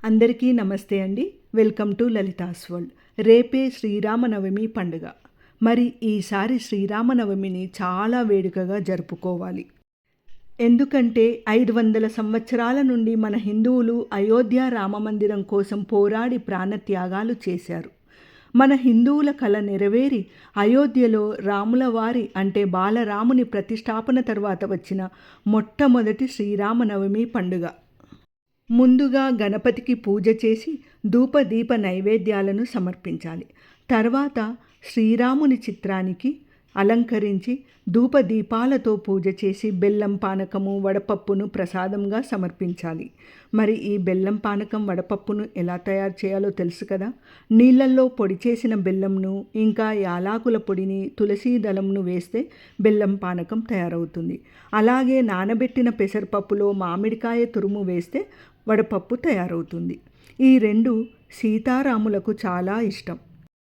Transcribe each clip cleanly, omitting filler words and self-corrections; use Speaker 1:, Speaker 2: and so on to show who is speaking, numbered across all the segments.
Speaker 1: అందరికీ నమస్తే అండి. Welcome to Lalitha's world. రేపే శ్రీరామనవమి పండుగ. మరి ఈసారి శ్రీరామనవమిని చాలా వేడుకగా జరుపుకోవాలి. ఎందుకంటే 500 సంవత్సరాల నుండి మన హిందువులు అయోధ్య రామమందిరం కోసం పోరాడి ప్రాణత్యాగాలు చేశారు. మన హిందువుల కల నెరవేరి అయోధ్యలో రాముల వారి అంటే బాలరాముని ప్రతిష్టాపన తర్వాత వచ్చిన మొట్టమొదటి శ్రీరామనవమి పండుగ. ముందుగా గణపతికి పూజ చేసి ధూపదీప నైవేద్యాలను సమర్పించాలి. తర్వాత శ్రీరాముని చిత్రానికి అలంకరించి ధూపదీపాలతో పూజ చేసి బెల్లం పానకము వడపప్పును ప్రసాదంగా సమర్పించాలి. మరి ఈ బెల్లం పానకం వడపప్పును ఎలా తయారు చేయాలో తెలుసు కదా. నీళ్ళల్లో పొడి చేసిన బెల్లంను ఇంకా యాలకుల పొడిని తులసి దళంను వేస్తే బెల్లం పానకం తయారవుతుంది. అలాగే నానబెట్టిన పెసరపప్పులో మామిడికాయ తురుము వేస్తే వడపప్పు తయారవుతుంది. ఈ రెండు సీతారాములకు చాలా ఇష్టం.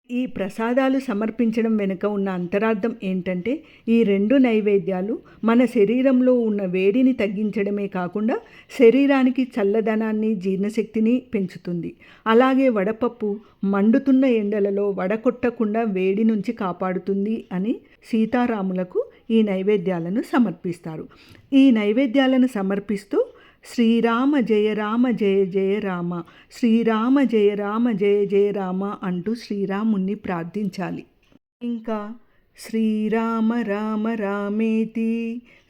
Speaker 1: ఈ ప్రసాదాలు సమర్పించడం వెనుక ఉన్న అంతరార్థం ఏంటంటే ఈ రెండు నైవేద్యాలు మన శరీరంలో ఉన్న వేడిని తగ్గించడమే కాకుండా శరీరానికి చల్లదనాన్ని జీర్ణశక్తిని పెంచుతుంది. అలాగే వడపప్పు మండుతున్న ఎండలలో వడకొట్టకుండా వేడి నుంచి కాపాడుతుంది అని సీతారాములకు ఈ నైవేద్యాలను సమర్పిస్తారు. ఈ నైవేద్యాలను సమర్పిస్తూ శ్రీరామ జయ రామ జయ జయ రామ, శ్రీరామ జయ రామ జయ జయ రామ అంటూ శ్రీరాముణ్ణి ప్రార్థించాలి. ఇంకా శ్రీరామ రామ రామేతి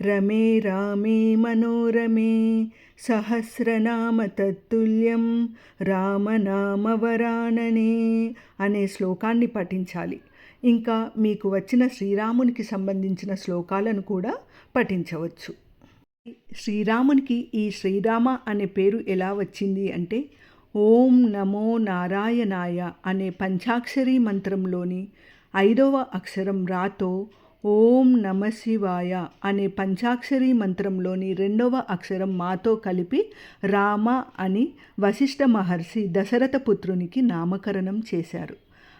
Speaker 1: రమే రామే మనోరమే సహస్రనామ తత్తుల్యం రామనామవరాననే అనే శ్లోకాన్ని పఠించాలి. ఇంకా మీకు వచ్చిన శ్రీరామునికి సంబంధించిన శ్లోకాలను కూడా పఠించవచ్చు. శ్రీరామునికి ఈ శ్రీరామ అనే పేరు ఎలా వచ్చింది అంటే ఓం నమో నారాయణాయ అనే పంచాక్షరీ మంత్రంలోని 5వ అక్షరం రాతో ఓం నమ శివాయ అనే పంచాక్షరీ మంత్రంలోని 2వ అక్షరం మాతో కలిపి రామ అని వశిష్ఠ మహర్షి దశరథ పుత్రునికి నామకరణం చేశారు.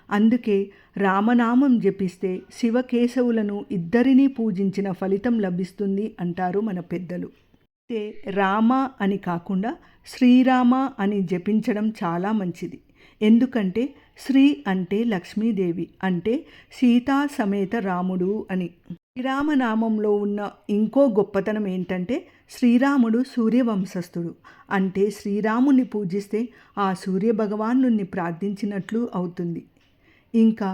Speaker 1: అందుకే రామనామం జపిస్తే శివకేశవులను ఇద్దరినీ పూజించిన ఫలితం లభిస్తుంది అంటారు మన పెద్దలు. అయితే రామ అని కాకుండా శ్రీరామ అని జపించడం చాలా మంచిది. ఎందుకంటే శ్రీ అంటే లక్ష్మీదేవి అంటే సీతా సమేత రాముడు అని. శ్రీరామనామంలో ఉన్న ఇంకో గొప్పతనం ఏంటంటే శ్రీరాముడు సూర్యవంశస్థుడు అంటే శ్రీరాముని పూజిస్తే ఆ సూర్యభగవాను ప్రార్థించినట్లు అవుతుంది. ఇంకా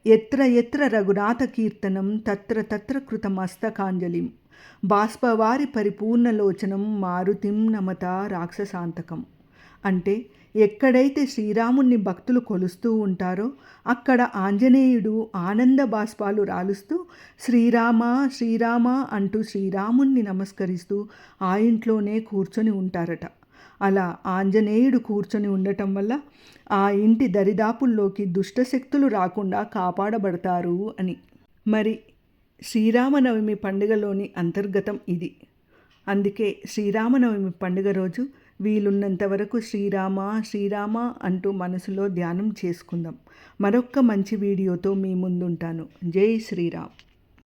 Speaker 1: ఎత్ర ఎత్ర రఘునాథ కీర్తనం తత్ర తత్ర కృతమస్తకాంజలిం బాష్పవారి పరిపూర్ణలోచనం మారుతిం నమత రాక్షసాంతకం అంటే ఎక్కడైతే శ్రీరాముణ్ణి భక్తులు కొలుస్తూ ఉంటారో అక్కడ ఆంజనేయుడు ఆనంద బాష్పాలు రాలుస్తూ శ్రీరామ శ్రీరామ అంటూ శ్రీరాముణ్ణి నమస్కరిస్తూ ఆ ఇంట్లోనే కూర్చొని ఉంటారట. అలా ఆంజనేయుడు కూర్చొని ఉండటం వల్ల ఆ ఇంటి దరిదాపుల్లోకి దుష్టశక్తులు రాకుండా కాపాడబడతారు అని. మరి శ్రీరామనవమి పండుగలోని అంతర్గతం ఇది. అందుకే శ్రీరామనవమి పండుగ రోజు వీలున్నంత వరకు శ్రీరామ శ్రీరామ అంటూ మనసులో ధ్యానం చేసుకుందాం. మరొక్క మంచి వీడియోతో మీ ముందుంటాను. జై శ్రీరామ్.